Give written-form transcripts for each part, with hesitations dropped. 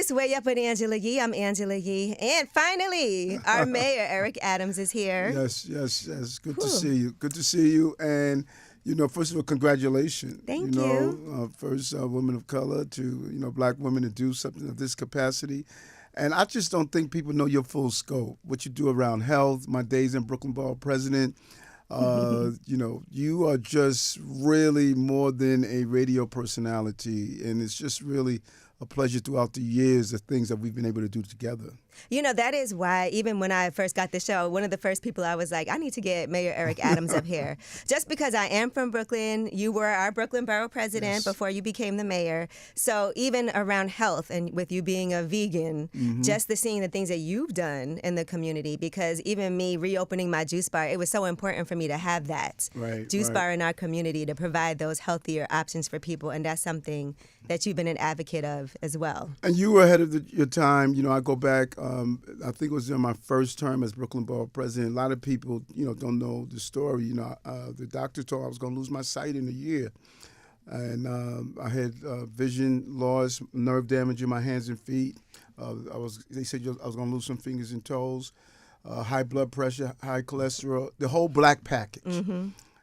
it's Way Up with Angela Yee. I'm Angela Yee. And finally, our mayor, Eric Adams, is here. Yes. Good to see you. Good to see you. And, first of all, congratulations. Thank you. First woman of color to, black women to do something of this capacity. And I just don't think people know your full scope, what you do around health, my days in Brooklyn Borough President. You are just really more than a radio personality, and it's just really a pleasure throughout the years, the things that we've been able to do together. That is why, even when I first got the show, one of the first people I was like, I need to get Mayor Eric Adams up here. Just because I am from Brooklyn, you were our Brooklyn Borough President before you became the mayor. So even around health and with you being a vegan, just seeing the things that you've done in the community, because even me reopening my juice bar, it was so important for me to have that juice bar in our community to provide those healthier options for people. And that's something that you've been an advocate of as well. And you were ahead of your time. I go back, I think it was in my first term as Brooklyn Borough President. A lot of people, don't know the story. The doctor told I was going to lose my sight in a year. And I had vision loss, nerve damage in my hands and feet. They said I was going to lose some fingers and toes, high blood pressure, high cholesterol, the whole black package.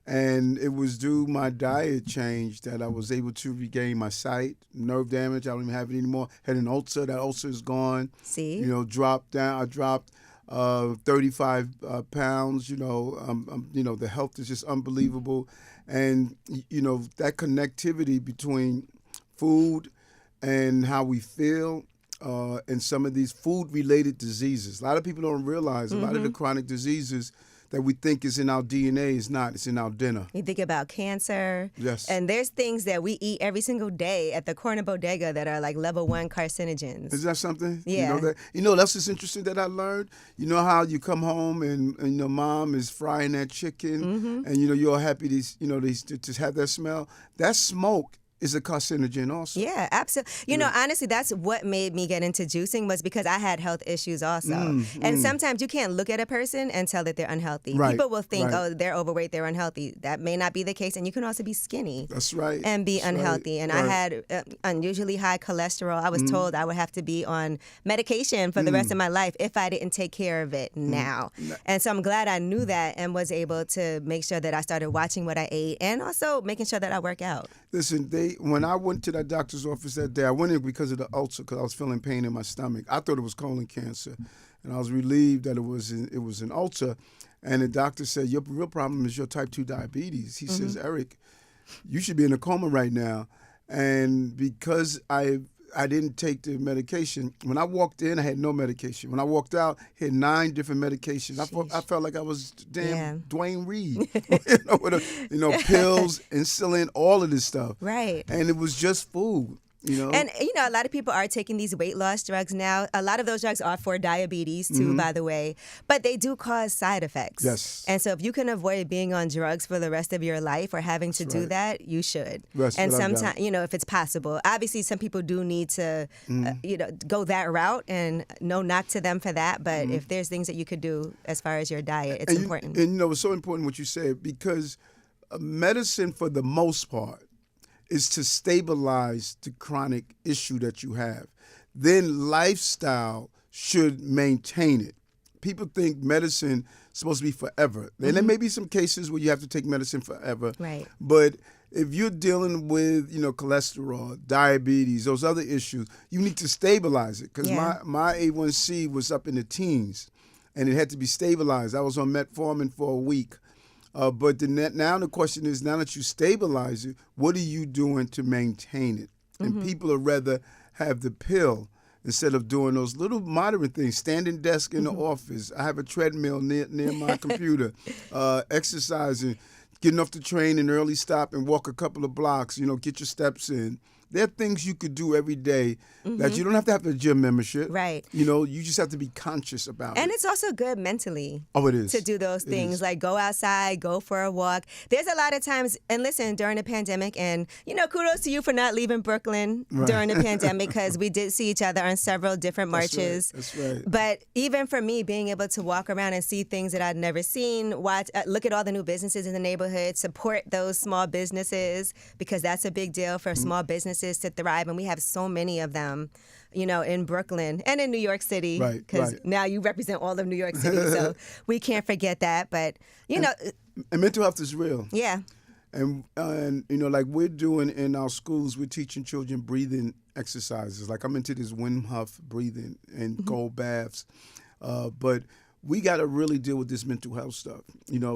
And it was due my diet change that I was able to regain my sight. Nerve damage, I don't even have it anymore. Had an ulcer, that ulcer is gone. See? Dropped down. I dropped 35 pounds. The health is just unbelievable. And, that connectivity between food and how we feel and some of these food-related diseases. A lot of people don't realize a lot of the chronic diseases that we think is in our DNA is not. It's in our dinner. You think about cancer. Yes. And there's things that we eat every single day at the corner bodega that are like level 1 carcinogens. Is that something? Yeah. That's just interesting that I learned. You know how you come home and your mom is frying that chicken and, you're all happy to have that smell? That smoke is a carcinogen also. Yeah, absolutely. Honestly, that's what made me get into juicing was because I had health issues also. And sometimes you can't look at a person and tell that they're unhealthy. Right, people will think, oh, they're overweight, they're unhealthy. That may not be the case. And you can also be skinny. That's right. And be unhealthy. And I had unusually high cholesterol. I was told I would have to be on medication for the rest of my life if I didn't take care of it now. And so I'm glad I knew that and was able to make sure that I started watching what I ate and also making sure that I work out. Listen, when I went to that doctor's office that day, I went in because of the ulcer, because I was feeling pain in my stomach. I thought it was colon cancer, and I was relieved that it was an ulcer. And the doctor said, your real problem is your type 2 diabetes. He says, Eric, you should be in a coma right now. And because I didn't take the medication, when I walked in, I had no medication. When I walked out, I had 9 different medications. I felt like I was Dwayne Reed, with pills, insulin, all of this stuff. Right. And it was just food. And, a lot of people are taking these weight loss drugs now. A lot of those drugs are for diabetes, too, by the way. But they do cause side effects. Yes. And so if you can avoid being on drugs for the rest of your life or having to do that, you should. And sometimes, if it's possible. Obviously, some people do need to, go that route, and no knock to them for that. But if there's things that you could do as far as your diet, it's important. It's so important what you said, because medicine, for the most part, is to stabilize the chronic issue that you have. Then lifestyle should maintain it. People think medicine is supposed to be forever. And there may be some cases where you have to take medicine forever. Right. But if you're dealing with, cholesterol, diabetes, those other issues, you need to stabilize it. Because my A1C was up in the teens, and it had to be stabilized. I was on metformin for a week. But now the question is, now that you stabilize it, what are you doing to maintain it? And people would rather have the pill instead of doing those little moderate things. Standing desk in the office. I have a treadmill near my computer. Exercising, getting off the train and early stop and walk a couple of blocks, get your steps in. There are things you could do every day that you don't have to have a gym membership. Right. You just have to be conscious about it. And it's also good mentally. Oh, it is. To do those things, like go outside, go for a walk. There's a lot of times, and listen, during the pandemic, and, kudos to you for not leaving Brooklyn during the pandemic, because we did see each other on several different marches. That's right. But even for me, being able to walk around and see things that I'd never seen, look at all the new businesses in the neighborhood, support those small businesses, because that's a big deal for small businesses businesses to thrive, and we have so many of them, in Brooklyn and in New York City. Right, Because right. now you represent all of New York City, so we can't forget that. But, And mental health is real. yeah. And like we're doing in our schools, we're teaching children breathing exercises. Like I'm into this Wim Hof breathing and cold baths. But we got to really deal with this mental health stuff.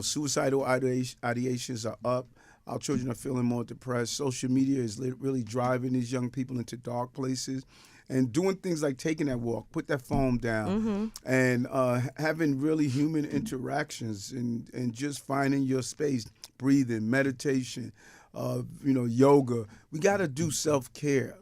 Suicidal ideations are up. Our children are feeling more depressed. Social media is really driving these young people into dark places. And doing things like taking that walk, put that phone down, and having really human interactions and just finding your space, breathing, meditation, yoga. We got to do self-care.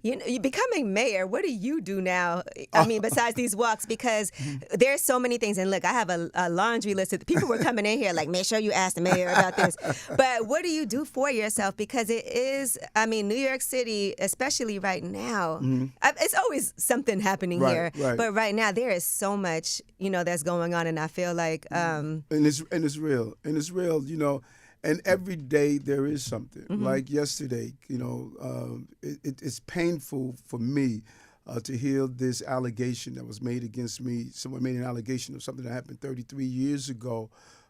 You're becoming mayor. What do you do now? I mean, besides these walks, because there's so many things. And look, I have a laundry list of people were coming in here like, make sure you ask the mayor about this. But what do you do for yourself? Because it is, New York City, especially right now, it's always something happening here. Right. But right now, there is so much, that's going on. And I feel like... And it's real. And it's real, And every day there is something. Like yesterday, it's painful for me to hear this allegation that was made against me. Someone made an allegation of something that happened 33 years ago.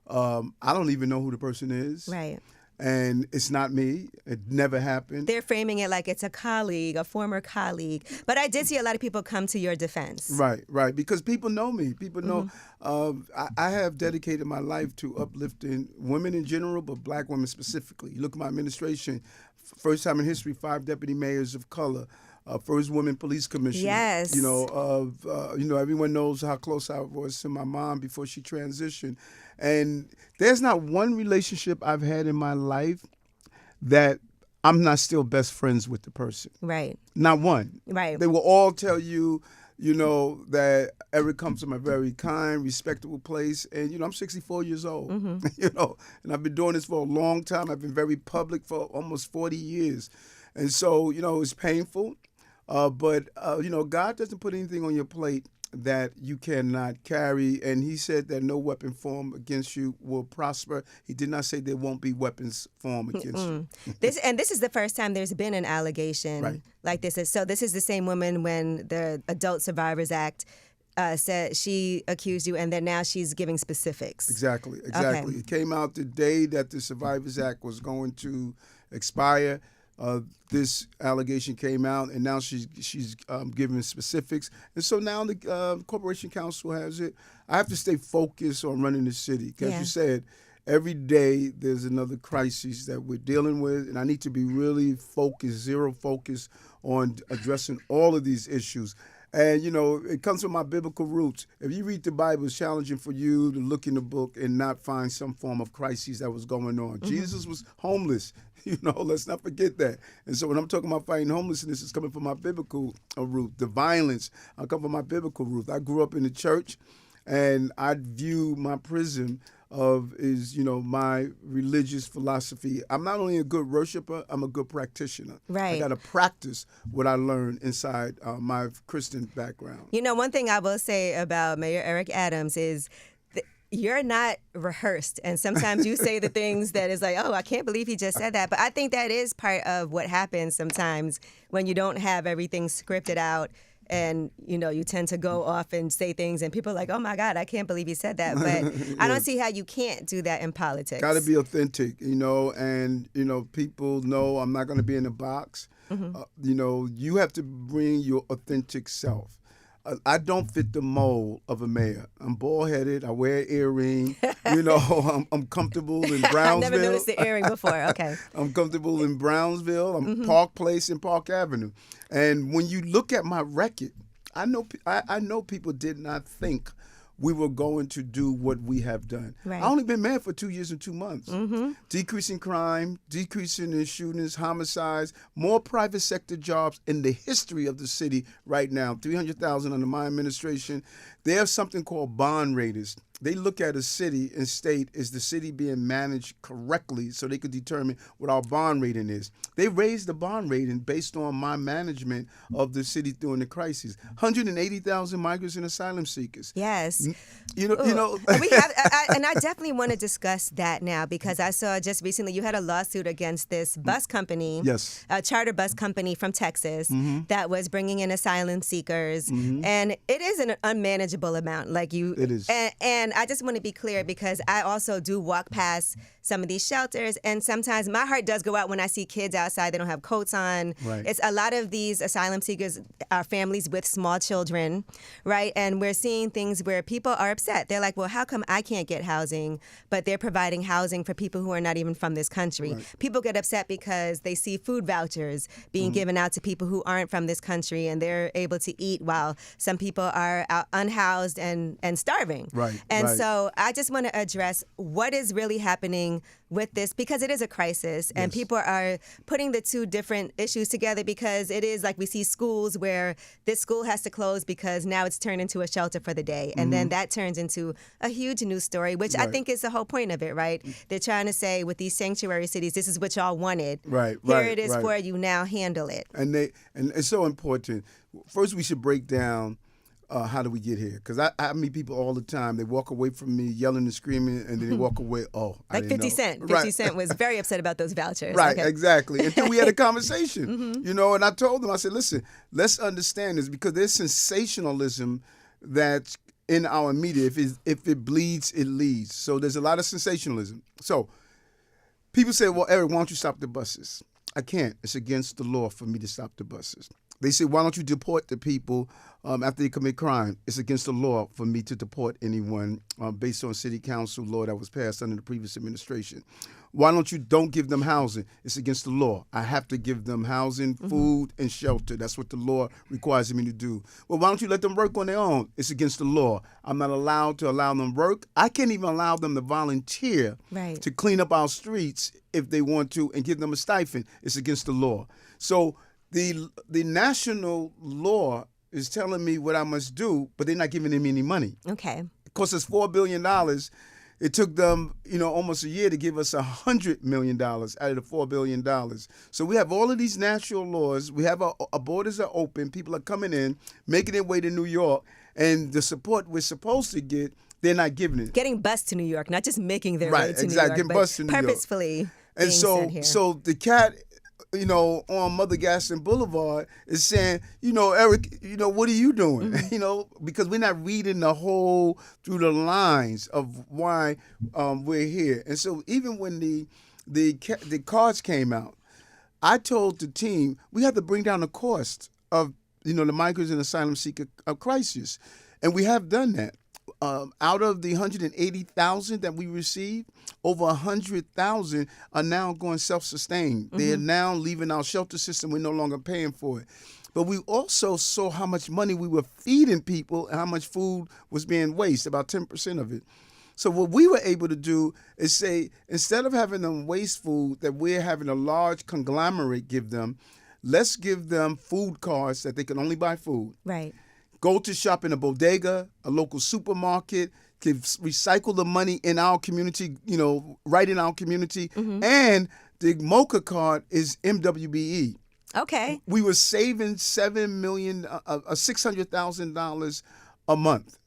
I don't even know who the person is. Right. And it's not me. It never happened. They're framing it like it's a colleague, a former colleague. But I did see a lot of people come to your defense. Right. Because people know me. People know I have dedicated my life to uplifting women in general, but black women specifically. You look at my administration, first time in history, 5 deputy mayors of color. First woman police commissioner. Yes. Everyone knows how close I was to my mom before she transitioned. And there's not one relationship I've had in my life that I'm not still best friends with the person. Right. Not one. Right. They will all tell you, that Eric comes from a very kind, respectable place. And, I'm 64 years old, and I've been doing this for a long time. I've been very public for almost 40 years. And so, it's painful. But God doesn't put anything on your plate that you cannot carry. And he said that no weapon formed against you will prosper. He did not say there won't be weapons formed against you. This is the first time there's been an allegation like this. So this is the same woman when the Adult Survivors Act said she accused you, and then now she's giving specifics. Exactly. Okay. It came out the day that the Survivors Act was going to expire. This allegation came out, and now she's giving specifics. And so now the Corporation Council has it. I have to stay focused on running the city. As you said, every day there's another crisis that we're dealing with, and I need to be really focused, zero focus on addressing all of these issues. And, it comes from my biblical roots. If you read the Bible, it's challenging for you to look in the book and not find some form of crisis that was going on. Jesus was homeless. Let's not forget that. And so when I'm talking about fighting homelessness, it's coming from my biblical root. The violence, I come from my biblical root. I grew up in the church, and I view my prison is my religious philosophy. I'm not only a good worshiper, I'm a good practitioner. Right. I got to practice what I learned inside my Christian background. One thing I will say about Mayor Eric Adams is you're not rehearsed. And sometimes you say the things that is like, oh, I can't believe he just said that. But I think that is part of what happens sometimes when you don't have everything scripted out. And, you tend to go off and say things and people are like, oh, my God, I can't believe he said that. But I don't see how you can't do that in politics. Got to be authentic, and, people know I'm not going to be in a box. You have to bring your authentic self. I don't fit the mold of a mayor. I'm bald-headed. I wear an earring. I'm comfortable in Brownsville. I never noticed the earring before. Okay. I'm comfortable in Brownsville. I'm Park Place and Park Avenue. And when you look at my record, I know people did not think we were going to do what we have done. Right. I only been mayor for 2 years and 2 months. Decreasing crime, decreasing in shootings, homicides, more private sector jobs in the history of the city right now. 300,000 under my administration. There's something called bond raters. they look at a city and state, is the city being managed correctly so they could determine what our bond rating is. They raised the bond rating based on my management of the city during the crisis. 180,000 migrants and asylum seekers. Yes. You know. And we have, and I definitely want to discuss that now, because I saw just recently you had a lawsuit against this bus company, yes, a charter bus company from Texas that was bringing in asylum seekers, Mm-hmm. and it is an unmanageable amount. Like you, It is. And I just want to be clear, because I also do walk past some of these shelters, and sometimes my heart does go out when I see kids outside. They don't have coats on. Right. It's a lot of these asylum seekers are families with small children, right? And we're seeing things where people are upset. They're like, well, how come I can't get housing, but they're providing housing for people who are not even from this country? Right. People get upset because they see food vouchers being given out to people who aren't from this country, and they're able to eat while some people are out unhoused and starving. Right, And right. so I just want to address what is really happening with this, because it is a crisis, and Yes. people are putting the two different issues together, because it is like we see schools where this school has to close because now it's turned into a shelter for the day, and then that turns into a huge news story, which I Right. think is the whole point of it, right? They're trying to say with these sanctuary cities, this is what y'all wanted. Right, Here right, it is right. for you, now handle it. And it's so important. First, we should break down how do we get here? Because I meet people all the time. They walk away from me yelling and screaming, and then they walk away. Oh, I Like didn't 50 know. Cent. 50 Right. Cent was very upset about those vouchers. Right, Okay. exactly. Until we had a conversation, and I told them, I said, listen, let's understand this, because there's sensationalism that's in our media. If it bleeds, it leads. So there's a lot of sensationalism. So people say, well, Eric, why don't you stop the buses? I can't. It's against the law for me to stop the buses. They say, why don't you deport the people after they commit crime? It's against the law for me to deport anyone based on city council law that was passed under the previous administration. Why don't give them housing? It's against the law. I have to give them housing, food, and shelter. That's what the law requires me to do. Well, why don't you let them work on their own? It's against the law. I'm not allowed to allow them work. I can't even allow them to volunteer Right. to clean up our streets if they want to and give them a stipend. It's against the law. So the national law is telling me what I must do, but they're not giving me any money. Okay. Of course, it's $4 billion. It took them, almost a year to give us $100 million out of the $4 billion. So we have all of these national laws. We have our borders are open. People are coming in, making their way to New York, and the support we're supposed to get, they're not giving it. Getting bused to New York, not just making their way Right, to exactly. New Getting York, bused to but New York. purposefully And being so, sent here. so the cat, on Mother Gaston Boulevard is saying, Eric, what are you doing? Because we're not reading the whole through the lines of why we're here. And so even when the cards came out, I told the team we have to bring down the cost of the migrants and asylum seeker crisis, and we have done that. Out of the 180,000 that we received, over 100,000 are now going self-sustained. They're now leaving our shelter system. We're no longer paying for it. But we also saw how much money we were feeding people and how much food was being wasted, about 10% of it. So what we were able to do is say, instead of having them waste food that we're having a large conglomerate give them, let's give them food cards that they can only buy food. Right. Go to shop in a bodega, a local supermarket, can recycle the money in our community, right in our community. And the MOCA card is MWBE. Okay. We were saving $600,000 a month.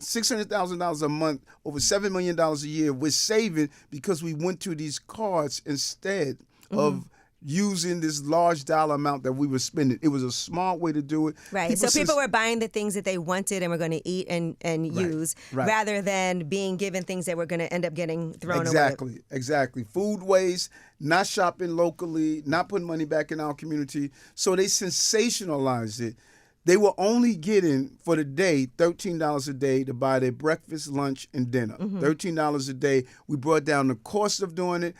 $600,000 a month, over $7 million a year. We're saving because we went to these cards instead of using this large dollar amount that we were spending. It was a smart way to do it. Right. So people were buying the things that they wanted and were going to eat and use, rather than being given things that were going to end up getting thrown away. Exactly. Food waste, not shopping locally, not putting money back in our community. So they sensationalized it. They were only getting, for the day, $13 a day to buy their breakfast, lunch, and dinner. $13 a day. We brought down the cost of doing it.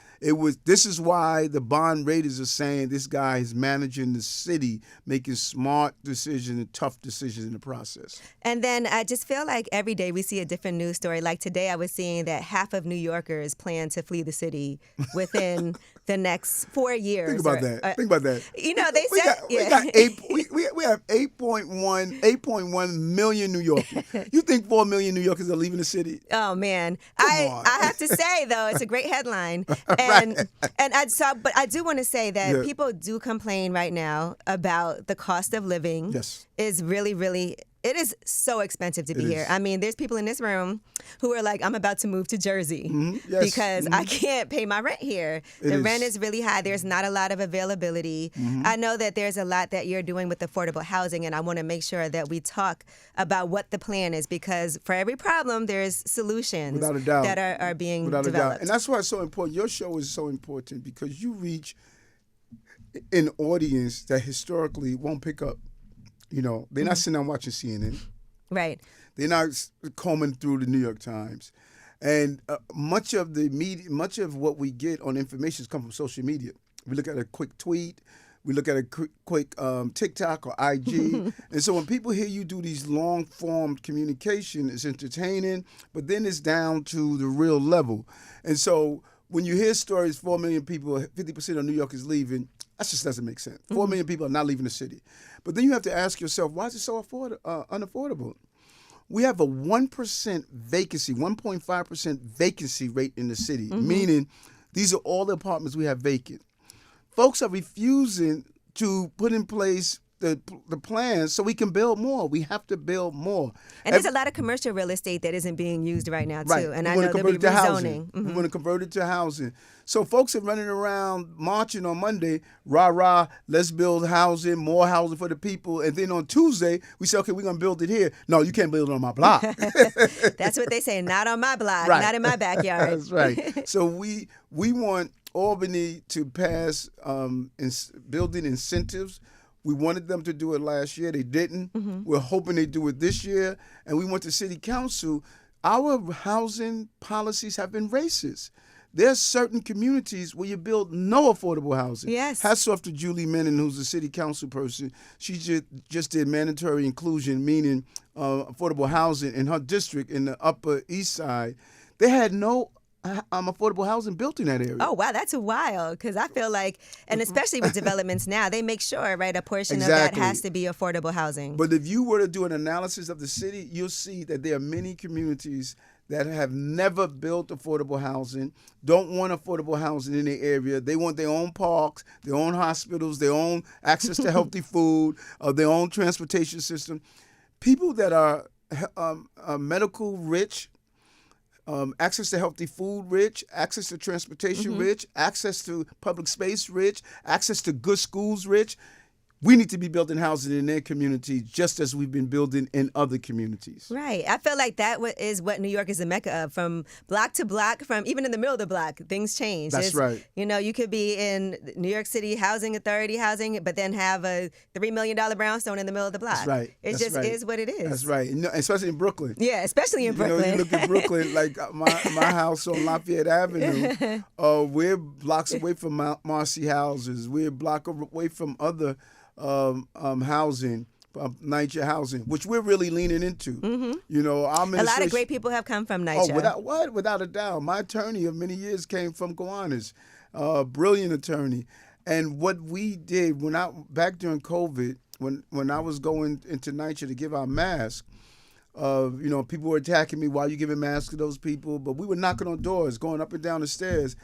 This is why the bond raters are saying this guy is managing the city, making smart decisions and tough decisions in the process. And then I just feel like every day we see a different news story. Like today I was seeing that half of New Yorkers plan to flee the city within the next 4 years. Think about that. They we said... got we have 8.1 million New Yorkers. You think 4 million New Yorkers are leaving the city? Oh man, Come I on. I have to say though, it's a great headline, Right. but I do want to say that Yeah. people do complain right now about the cost of living. Yes. Is really. It is so expensive to be It here. is. I mean, there's people in this room who are like, I'm about to move to Jersey Yes. because I can't pay my rent here. It The is. rent is really high. There's not a lot of availability. I know that there's a lot that you're doing with affordable housing, and I want to make sure that we talk about what the plan is because for every problem, there's solutions Without a doubt. that are being Without a developed. doubt. And that's why it's so important. Your show is so important because you reach an audience that historically won't pick up. You know, they're not sitting down watching CNN. Right. They're not combing through the New York Times. And much of the media, much of what we get on information has come from social media. We look at a quick tweet. We look at a quick TikTok or IG. And so when people hear you do these long-form communication, it's entertaining, but then it's down to the real level. And so when you hear stories, 4 million people, 50% of New York is leaving, that just doesn't make sense. 4 million people are not leaving the city. But then you have to ask yourself, why is it so unaffordable? We have a 1% vacancy, 1.5% vacancy rate in the city, meaning these are all the apartments we have vacant. Folks are refusing to put in place the plans so we can build more. We have to build more. And there's a lot of commercial real estate that isn't being used right now, too. Right. And We I wanna know there'll be convert it to housing. rezoning. We want to convert it to housing. So folks are running around marching on Monday, rah, let's build housing, more housing for the people. And then on Tuesday, we say, okay, we're going to build it here. No, you can't build it on my block. That's what they say. Not on my block. Right. Not in my backyard. That's right. So we want Albany to pass building incentives. We wanted them to do it last year. They didn't. We're hoping they do it this year. And we went to City Council. Our housing policies have been racist. There's certain communities where you build no affordable housing. Yes. Hats off to Julie Menon, who's a city council person. She just did mandatory inclusion, meaning affordable housing in her district in the Upper East Side. They had no affordable housing built in that area. Oh, wow, that's wild. Because I feel like, and especially with developments now, they make sure, right, a portion of that has to be affordable housing. But if you were to do an analysis of the city, you'll see that there are many communities that have never built affordable housing, don't want affordable housing in their area. They want their own parks, their own hospitals, their own access to healthy food, their own transportation system. People that are medical rich, access to healthy food rich, access to transportation rich, access to public space rich, access to good schools rich. We need to be building housing in their community just as we've been building in other communities. Right. I feel like that is what New York is a mecca of. From block to block, from even in the middle of the block, things change. That's right. You know, you could be in New York City Housing Authority housing, but then have a $3 million brownstone in the middle of the block. That's right. It just is what it is. That's right. Especially in Brooklyn. Yeah, especially in Brooklyn. You know, you look at Brooklyn, like my house on Lafayette Avenue, we're blocks away from Marcy houses. We're a block away from other housing, NYCHA housing, which we're really leaning into. You know, our a lot of great people have come from NYCHA. Oh, without a doubt. My attorney of many years came from Gowanus, brilliant attorney. And what we did back during COVID, when I was going into NYCHA to give out masks, you know, people were attacking me, why are you giving masks to those people? But we were knocking on doors, going up and down the stairs.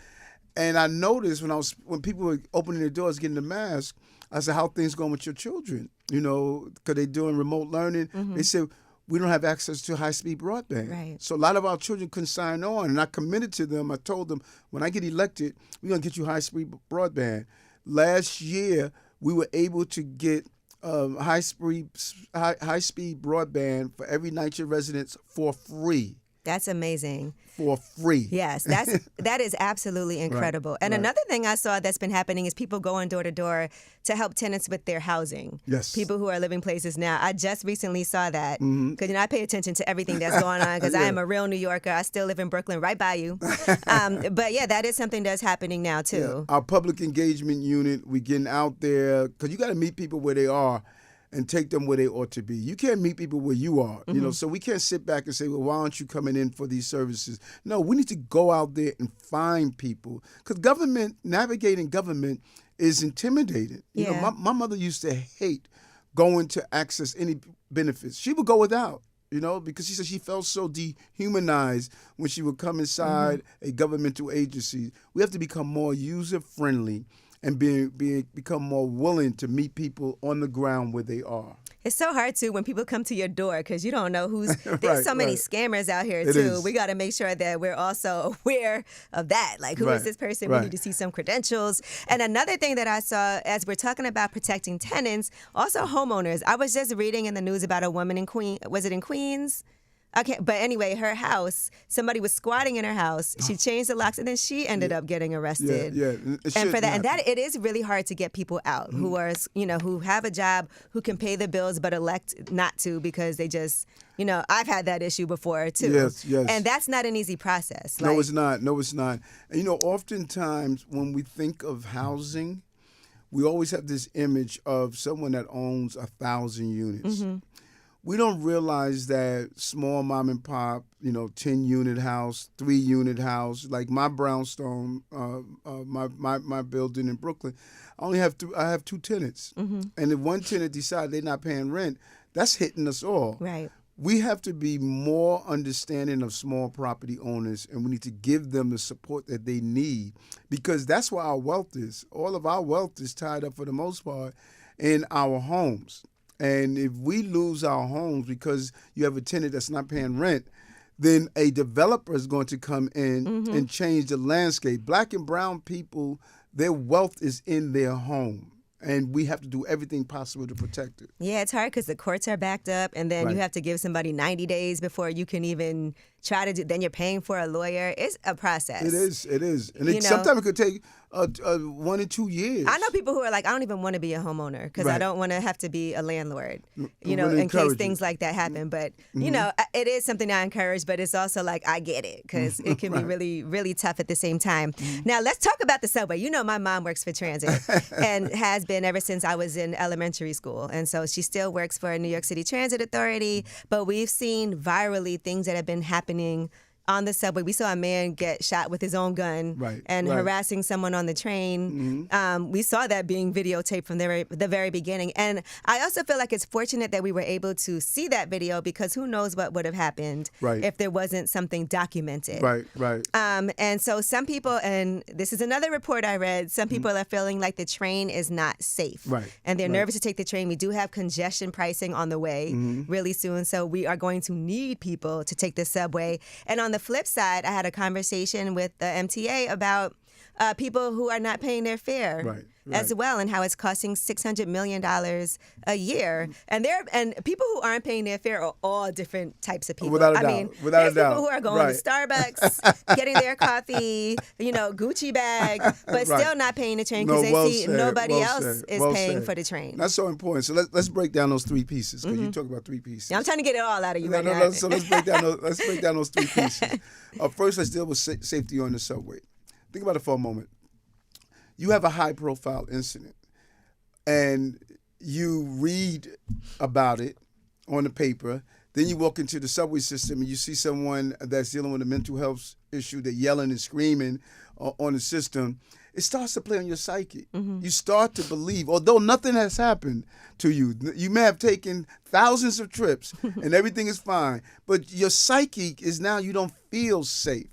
And I noticed when people were opening their doors, getting the mask, I said, how things going with your children? You know, because they're doing remote learning. They said, we don't have access to high-speed broadband. Right. So a lot of our children couldn't sign on. And I committed to them. I told them, when I get elected, we're going to get you high-speed broadband. Last year, we were able to get high-speed broadband for every NYCHA resident for free. That's amazing. For free. Yes, that is absolutely incredible. And another thing I saw that's been happening is people going door to door to help tenants with their housing. Yes. People who are living places now. I just recently saw that because I pay attention to everything that's going on because I am a real New Yorker. I still live in Brooklyn, right by you. But yeah, that is something that's happening now too. Yeah. Our public engagement unit, we're getting out there because you got to meet people where they are and take them where they ought to be. You can't meet people where you are, you know, so we can't sit back and say, well, why aren't you coming in for these services? No, we need to go out there and find people because navigating government is intimidating. You know, my mother used to hate going to access any benefits. She would go without, because she said she felt so dehumanized when she would come inside a governmental agency. We have to become more user-friendly and become more willing to meet people on the ground where they are. It's so hard, too, when people come to your door because you don't know there's so many scammers out here, too. We got to make sure that we're also aware of that. Like, who is this person? We need to see some credentials. And another thing that I saw, as we're talking about protecting tenants, also homeowners. I was just reading in the news about a woman in Queens. Was it in Queens? Okay, but anyway, her house, somebody was squatting in her house. She changed the locks, and then she ended up getting arrested. Yeah. And for that, it is really hard to get people out who are, who have a job, who can pay the bills, but elect not to because they just, I've had that issue before too. Yes. And that's not an easy process. No, it's not. And, oftentimes when we think of housing, we always have this image of someone that owns 1,000 units. We don't realize that small mom and pop, 10-unit house, 3-unit house, like my brownstone, my building in Brooklyn, I have 2 tenants. And if one tenant decides they're not paying rent, that's hitting us all. Right. We have to be more understanding of small property owners, and we need to give them the support that they need, because that's where our wealth is. All of our wealth is tied up, for the most part, in our homes. And if we lose our homes because you have a tenant that's not paying rent, then a developer is going to come in and change the landscape. Black and brown people, their wealth is in their home. And we have to do everything possible to protect it. Yeah, it's hard because the courts are backed up, and then you have to give somebody 90 days before you can even try to do. Then you're paying for a lawyer. It's a process. It is. And sometimes it could take 1 or 2 years. I know people who are like, I don't even want to be a homeowner because I don't want to have to be a landlord, in case things like that happen. But, it is something I encourage, but it's also like, I get it because it can be really, really tough at the same time. Now, let's talk about the subway. My mom works for transit and has been ever since I was in elementary school. And so she still works for New York City Transit Authority. But we've seen virally things that have been happening on the subway. We saw a man get shot with his own gun and harassing someone on the train. We saw that being videotaped from the very beginning. And I also feel like it's fortunate that we were able to see that video because who knows what would have happened if there wasn't something documented. Right. And so some people, and this is another report I read, some people are feeling like the train is not safe. And they're nervous to take the train. We do have congestion pricing on the way really soon. So we are going to need people to take the subway. And on the flip side, I had a conversation with the MTA about people who are not paying their fare as well, and how it's costing $600 million a year. And people who aren't paying their fare are all different types of people. Without a doubt. There's people who are going to Starbucks, getting their coffee, Gucci bag, but still not paying the train because they see nobody else is paying for the train. That's so important. So let's break down those 3 pieces, because you talk about 3 pieces. Yeah, I'm trying to get it all out of you right now. So let's break down those 3 pieces. First, let's deal with safety on the subway. Think about it for a moment. You have a high-profile incident, and you read about it on the paper. Then you walk into the subway system, and you see someone that's dealing with a mental health issue. They're yelling and screaming on the system. It starts to play on your psyche. You start to believe, although nothing has happened to you. You may have taken thousands of trips, and everything is fine. But your psyche is now you don't feel safe.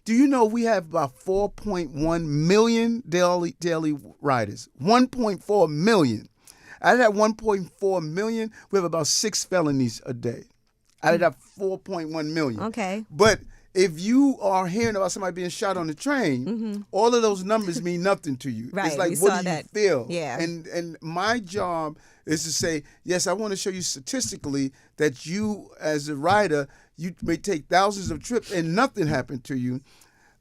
Do you know we have about 4.1 million daily riders? 1.4 million. Out of that 1.4 million, we have about 6 felonies a day. Out of that 4.1 million. Okay. But if you are hearing about somebody being shot on the train, all of those numbers mean nothing to you. Right. It's like, what do you feel? Yeah. And my job is to say, yes, I want to show you statistically that you, as a rider, you may take thousands of trips and nothing happened to you.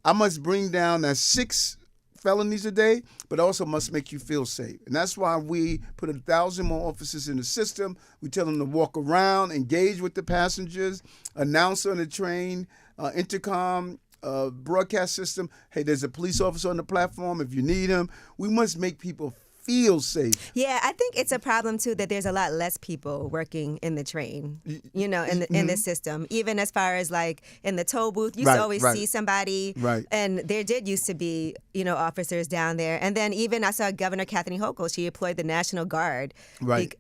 I must bring down that 6 felonies a day, but also must make you feel safe. And that's why we put 1,000 more officers in the system. We tell them to walk around, engage with the passengers, announce on the train, intercom, broadcast system. Hey, there's a police officer on the platform if you need him. We must make people feel safe. Yeah, I think it's a problem too that there's a lot less people working in the train, in the system. Even as far as like in the toll booth, you used to always see somebody, and there did used to be officers down there. And then even I saw Governor Kathy Hochul, she employed the National Guard. Right.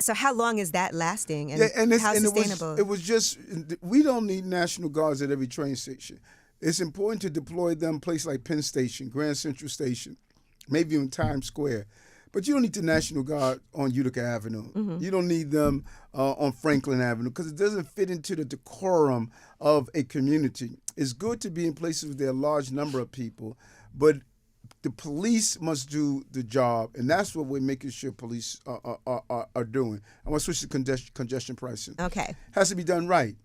So how long is that lasting, and how sustainable? It was just, we don't need National Guards at every train station. It's important to deploy them places like Penn Station, Grand Central Station, maybe even Times Square. But you don't need the National Guard on Utica Avenue. You don't need them on Franklin Avenue because it doesn't fit into the decorum of a community. It's good to be in places where there are a large number of people, but the police must do the job, and that's what we're making sure police are doing. I want to switch to congestion pricing. Okay. Has to be done right.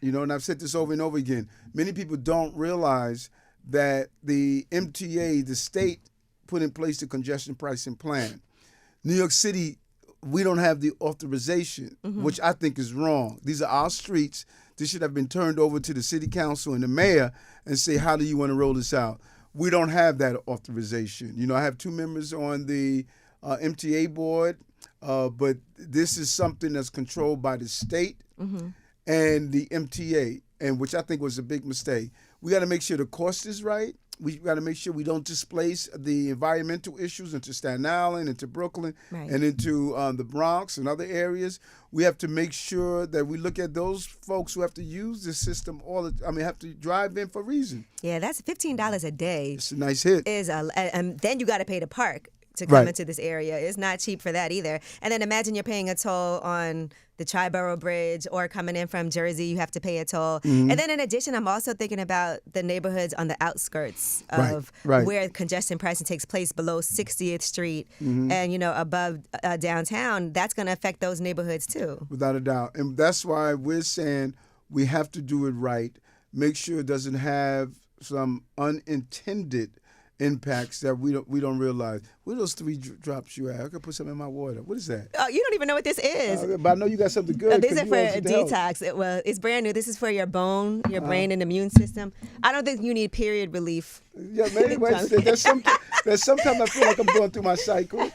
And I've said this over and over again. Many people don't realize that the MTA, the state, put in place the congestion pricing plan. New York City, we don't have the authorization, which I think is wrong. These are our streets. This should have been turned over to the city council and the mayor and say, how do you want to roll this out? We don't have that authorization. I have 2 members on the MTA board, but this is something that's controlled by the state and the MTA, and which I think was a big mistake. We got to make sure the cost is right. We got to make sure we don't displace the environmental issues into Staten Island, into Brooklyn, and into the Bronx and other areas. We have to make sure that we look at those folks who have to use this system have to drive in for a reason. Yeah, that's $15 a day. It's a nice hit. And then you got to pay to park to come into this area. It's not cheap for that either. And then imagine you're paying a toll on the Triborough Bridge, or coming in from Jersey, you have to pay a toll. And then in addition, I'm also thinking about the neighborhoods on the outskirts of where congestion pricing takes place, below 60th Street and, above downtown. That's going to affect those neighborhoods too. Without a doubt. And that's why we're saying we have to do it right. Make sure it doesn't have some unintended impacts that we don't realize. What are those 3 drops you have? I could put some in my water. What is that? Oh, you don't even know what this is. But I know you got something good. These are for detox. It's brand new. This is for your bone, your brain, and immune system. I don't think you need period relief. Yeah, maybe. There's sometimes I feel like I'm going through my cycle.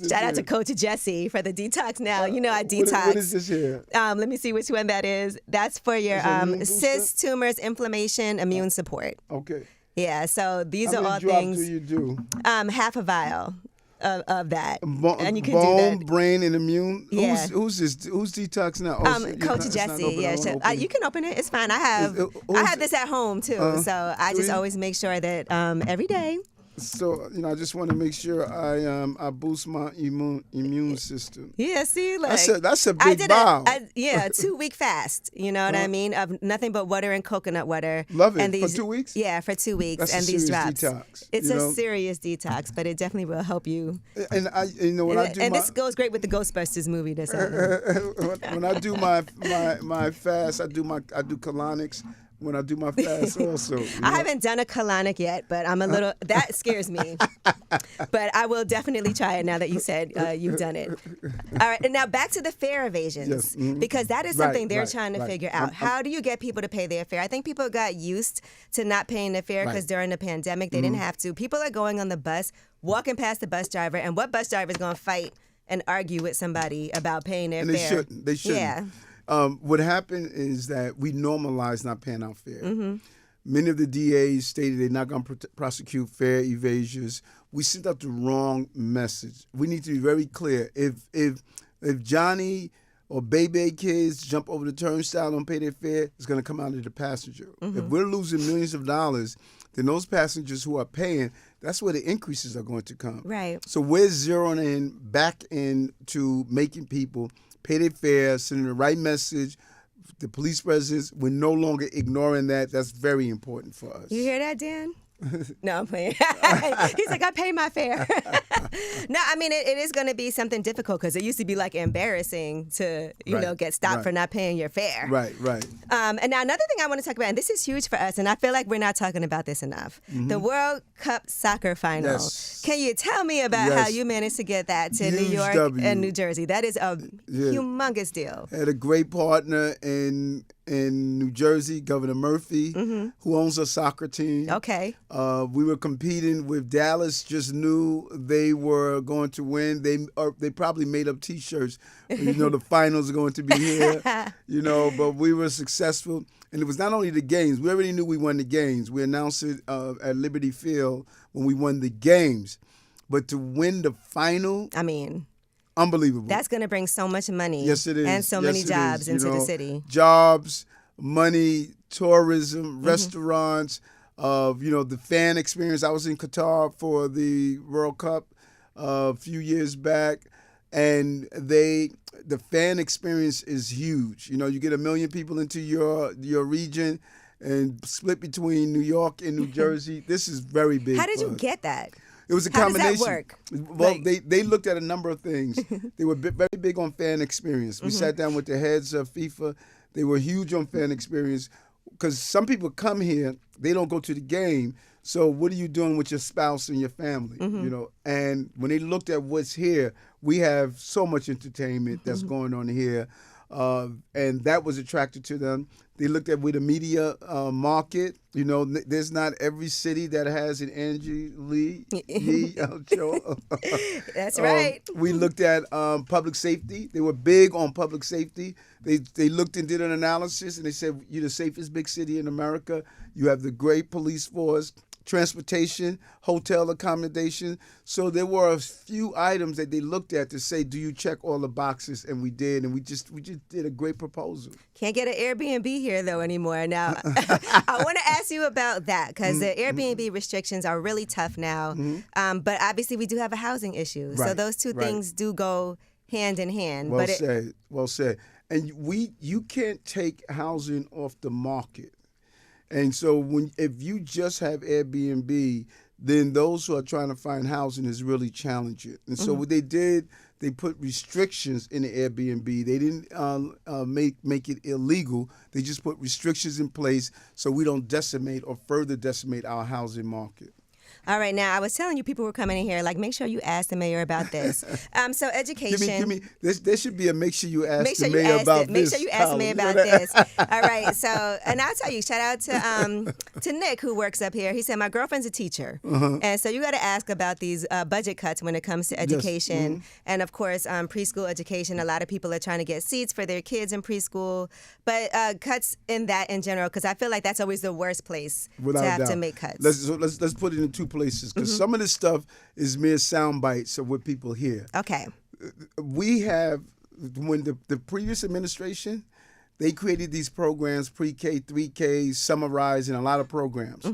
Shout out to Coach Jesse for the detox now. I detox. What is this here? Let me see which one that is. That's for your cysts, tumors, inflammation, immune support. Okay. Yeah, so these are all things. How many drops do you do? Half a vial of that. And you can bone, do that. Brain, and immune. Yeah. Who's this? Who's detox now? Coach Jesse. Yeah, you can open it. It's fine. I have this at home too, so I just always make sure that every day. So I just want to make sure I boost my immune system. Yeah, see, look, that's a big bow. A 2-week fast. You know what I mean? Of nothing but water and coconut water. Love it. And for 2 weeks. Yeah, for 2 weeks. That's and a these serious drops. Detox, it's a serious detox, but it definitely will help you. And this goes great with the Ghostbusters movie. That's when I do my fast, I do colonics. When I do my fast also. I haven't done a colonic yet, but I'm a little, that scares me. But I will definitely try it now that you said you've done it. All right, and now back to the fare evasions, because that is something they're trying to figure out. How do you get people to pay their fare? I think people got used to not paying their fare because during the pandemic, they didn't have to. People are going on the bus, walking past the bus driver, and what bus driver is going to fight and argue with somebody about paying their fare? They shouldn't. Yeah. What happened is that we normalized not paying our fare. Many of the DAs stated they're not going to prosecute fare evasions. We sent out the wrong message. We need to be very clear. If Johnny or Baby kids jump over the turnstile and don't pay their fare, it's going to come out of the passenger. If we're losing millions of dollars, then those passengers who are paying, that's where the increases are going to come. Right. So we're zeroing back into making people pay their fare, sending the right message. The police presence, we're no longer ignoring that. That's very important for us. You hear that, Dan? No, I'm playing. He's like, I pay my fare. No, I mean, it is going to be something difficult because it used to be like embarrassing to, get stopped for not paying your fare. Right. And now another thing I want to talk about, and this is huge for us, and I feel like we're not talking about this enough, the World Cup soccer final. Yes. Can you tell me about how you managed to get that to New York and New Jersey? That is a humongous deal. Had a great partner in in New Jersey, Governor Murphy, who owns a soccer team. Okay. We were competing with Dallas. Just knew they were going to win. They probably made up T-shirts. The finals are going to be here. But we were successful, and it was not only the games. We already knew we won the games. We announced it at Liberty Field when we won the games, but to win the final, I mean, unbelievable. That's going to bring so much money. Yes, it is. And so many jobs into the city. Jobs, money, tourism, restaurants, the fan experience. I was in Qatar for the World Cup a few years back, and the fan experience is huge. You get 1 million people into your region and split between New York and New Jersey. This is very big. How did you get that? It was a combination. How does that work? Well, they looked at a number of things. They were very big on fan experience. We sat down with the heads of FIFA. They were huge on fan experience because some people come here, they don't go to the game. So what are you doing with your spouse and your family? And when they looked at what's here, we have so much entertainment that's going on here. And that was attracted to them. They looked at with the media market. There's not every city that has an Angie Lee show. That's right. We looked at public safety. They were big on public safety. They looked and did an analysis, and they said, you're the safest big city in America. You have the great police force, transportation, hotel accommodation. So there were a few items that they looked at to say, do you check all the boxes? And we did, and we just did a great proposal. Can't get an Airbnb here, though, anymore. Now, I want to ask you about that, because the Airbnb restrictions are really tough now. But obviously, we do have a housing issue. Right, so those two things do go hand in hand. Well said. And you can't take housing off the market. And so if you just have Airbnb, then those who are trying to find housing is really challenging. And so what they did, they put restrictions in the Airbnb. They didn't make it illegal. They just put restrictions in place so we don't decimate or further decimate our housing market. All right, now I was telling you people were coming in here, like, make sure you ask the mayor about this. So education. Give me. There should be a make sure you ask the mayor about this. Make sure you ask me about this. All right, so, and I'll tell you, shout out to Nick, who works up here. He said, my girlfriend's a teacher. And so you got to ask about these budget cuts when it comes to education. Yes. And of course, preschool education. A lot of people are trying to get seats for their kids in preschool. But cuts in that in general, because I feel like that's always the worst place to have to make cuts. Let's put it in two places, because some of this stuff is mere sound bites of what people hear. Okay. We have, when the previous administration, they created these programs, pre-K, 3K, Summarize, and a lot of programs.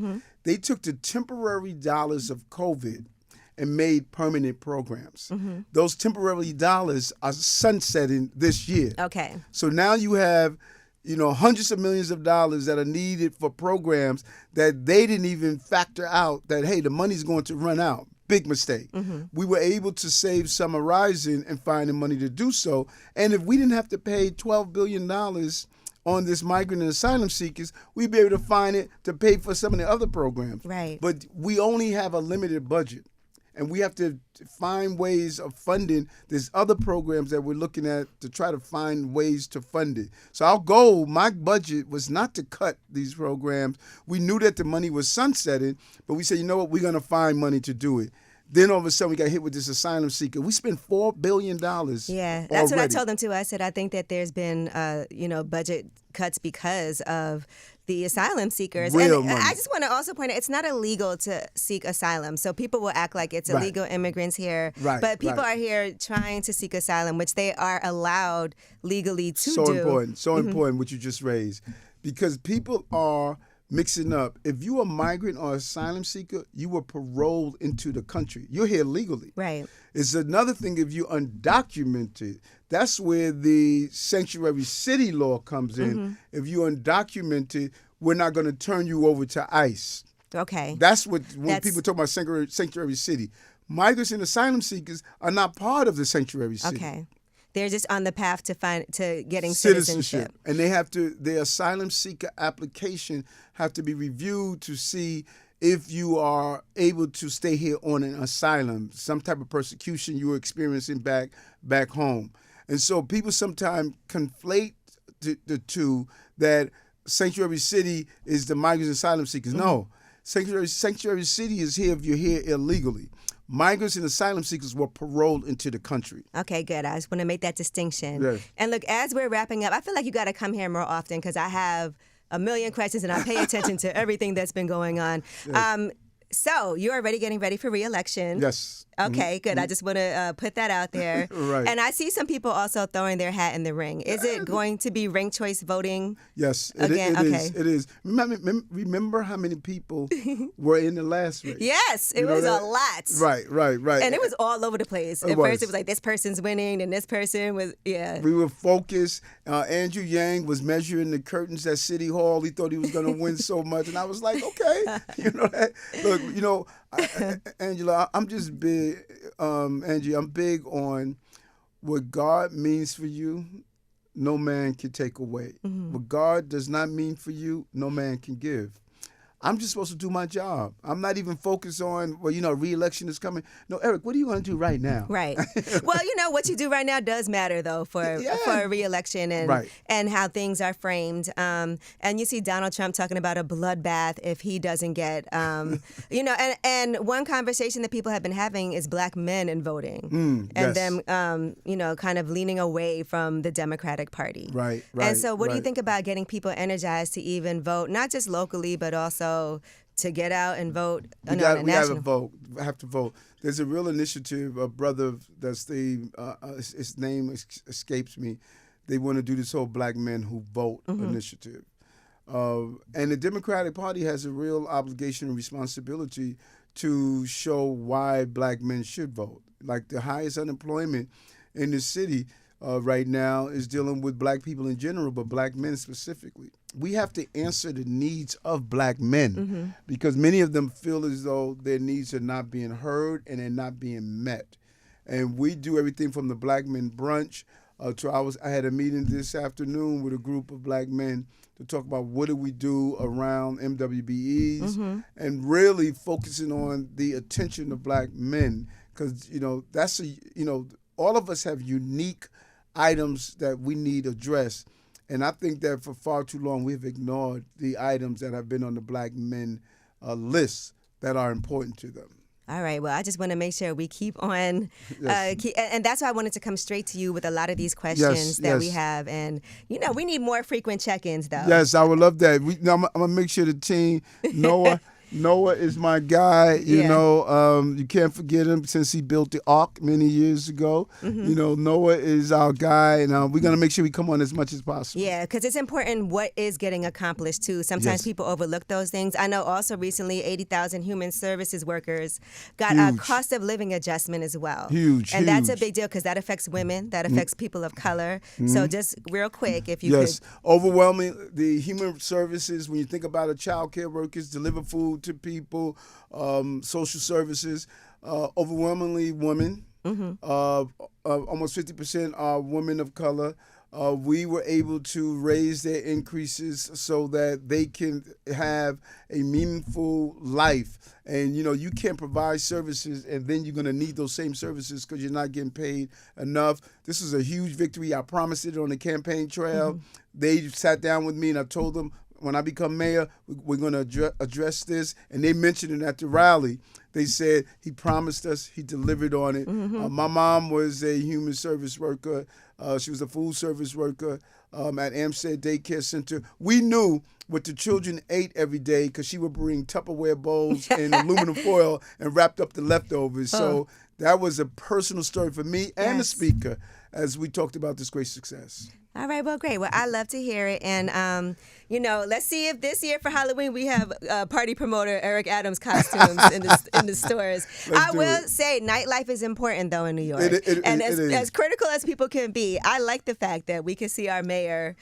They took the temporary dollars of COVID and made permanent programs. Those temporary dollars are sunsetting this year. Okay. So now you have hundreds of millions of dollars that are needed for programs that they didn't even factor out that, hey, the money's going to run out. Big mistake. We were able to save Summarizing and find the money to do so. And if we didn't have to pay $12 billion on this migrant and asylum seekers, we'd be able to find it to pay for some of the other programs. Right. But we only have a limited budget. And we have to find ways of funding. There's other programs that we're looking at to try to find ways to fund it. So our goal, my budget, was not to cut these programs. We knew that the money was sunsetting, but we said, you know what, we're going to find money to do it. Then all of a sudden we got hit with this asylum seeker. We spent $4 billion. Yeah, that's what I told them too. I said, I think that there's been, budget cuts because of the asylum seekers. Real and money. I just want to also point out, it's not illegal to seek asylum. So people will act like it's illegal immigrants here. Right, but people are here trying to seek asylum, which they are allowed legally to do. So important what you just raised. Because people are mixing up. If you're a migrant or asylum seeker, you were paroled into the country. You're here legally. Right. It's another thing if you're undocumented. That's where the sanctuary city law comes in. If you're undocumented, we're not going to turn you over to ICE. Okay. That's when people talk about sanctuary city. Migrants and asylum seekers are not part of the sanctuary city. Okay. They're just on the path to getting citizenship. And their asylum seeker application have to be reviewed to see if you are able to stay here on an asylum, some type of persecution you were experiencing back home. And so people sometimes conflate the two, that Sanctuary City is the migrants and asylum seekers. No, Sanctuary City is here if you're here illegally. Migrants and asylum seekers were paroled into the country. Okay, good. I just want to make that distinction. Yes. And look, as we're wrapping up, I feel like you got to come here more often because I have a million questions and I pay attention to everything that's been going on. Yes. So you're already getting ready for re-election. Yes. Okay, good. I just want to put that out there. Right. And I see some people also throwing their hat in the ring. Is it going to be ranked choice voting? Yes, Again? Okay. It is. Remember how many people were in the last race? Yes, it was a lot. Right. And it was all over the place. At first, it was like this person's winning, and this person was, We were focused. Andrew Yang was measuring the curtains at City Hall. He thought he was going to win so much, and I was like, okay, Look, Angela, I'm just big. Angie, I'm big on what God means for you, no man can take away. Mm-hmm. What God does not mean for you, no man can give. I'm just supposed to do my job. I'm not even focused on, re-election is coming. No, Eric, what are you going to do right now? Right. Well, what you do right now does matter, though, for a re-election and how things are framed. And you see Donald Trump talking about a bloodbath if he doesn't get, and one conversation that people have been having is black men in voting and them, kind of leaning away from the Democratic Party. Right. And so what do you think about getting people energized to even vote, not just locally, but also to get out and vote on a national? We got to vote. We have to vote. There's a real initiative, a brother that's his name escapes me. They want to do this whole Black Men Who Vote initiative. And the Democratic Party has a real obligation and responsibility to show why black men should vote. Like the highest unemployment in the city right now is dealing with black people in general, but black men specifically. We have to answer the needs of black men because many of them feel as though their needs are not being heard and they're not being met. And we do everything from the Black Men Brunch I had a meeting this afternoon with a group of black men to talk about what do we do around MWBEs and really focusing on the attention of black men because, all of us have unique items that we need addressed. And I think that for far too long, we've ignored the items that have been on the black men list that are important to them. All right. Well, I just want to make sure we keep on, and that's why I wanted to come straight to you with a lot of these questions that we have. And, we need more frequent check-ins, though. Yes, I would love that. I'm going to make sure the team, Noah is my guy. You can't forget him since he built the Ark many years ago. Noah is our guy, and we're going to make sure we come on as much as possible. Yeah, because it's important what is getting accomplished, too. Sometimes people overlook those things. I know also recently 80,000 human services workers got a cost of living adjustment as well. Huge. And that's a big deal because that affects women, that affects people of color. So just real quick, if you could. Yes, overwhelming. The human services, when you think about it, child care workers, deliver food to people, social services, overwhelmingly women. Almost 50% are women of color. We were able to raise their increases so that they can have a meaningful life. And, you can't provide services and then you're going to need those same services because you're not getting paid enough. This is a huge victory. I promised it on the campaign trail. They sat down with me and I told them, when I become mayor, we're going to address this. And they mentioned it at the rally. They said he promised us, he delivered on it. My mom was a human service worker. She was a food service worker at Amstead Daycare Center. We knew what the children ate every day because she would bring Tupperware bowls in aluminum foil and wrapped up the leftovers. So that was a personal story for me and the speaker as we talked about this great success. All right, well, great. Well, I love to hear it. And, let's see if this year for Halloween we have party promoter Eric Adams costumes in the stores. I will say nightlife is important, though, in New York. As critical as people can be, I like the fact that we can see our mayor,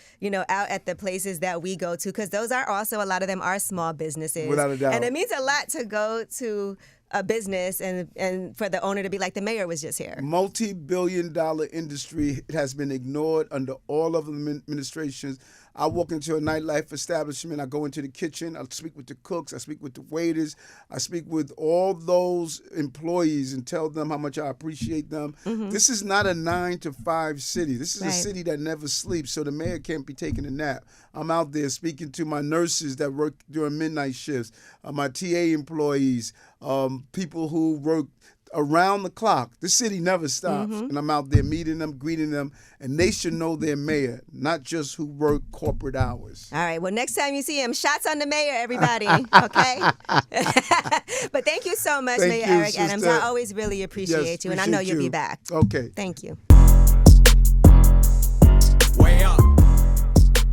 out at the places that we go to, because those are also, a lot of them are small businesses. Without a doubt. And it means a lot to go to a business and for the owner to be like, the mayor was just here. Multi-billion-dollar industry has been ignored under all of the administrations. I walk into a nightlife establishment. I go into the kitchen. I speak with the cooks. I speak with the waiters. I speak with all those employees and tell them how much I appreciate them. This is not a 9-to-5 city. This is a city that never sleeps, so the mayor can't be taking a nap. I'm out there speaking to my nurses that work during midnight shifts, my TA employees, people who work around the clock. The city never stops. And I'm out there meeting them, greeting them, and they should know their mayor, not just who work corporate hours. All right. Well, next time you see him, shots on the mayor, everybody. Okay? But thank you so much, Mayor Eric sister. Adams. I always really appreciate you, and I know you'll be back. Okay. Thank you. Way up.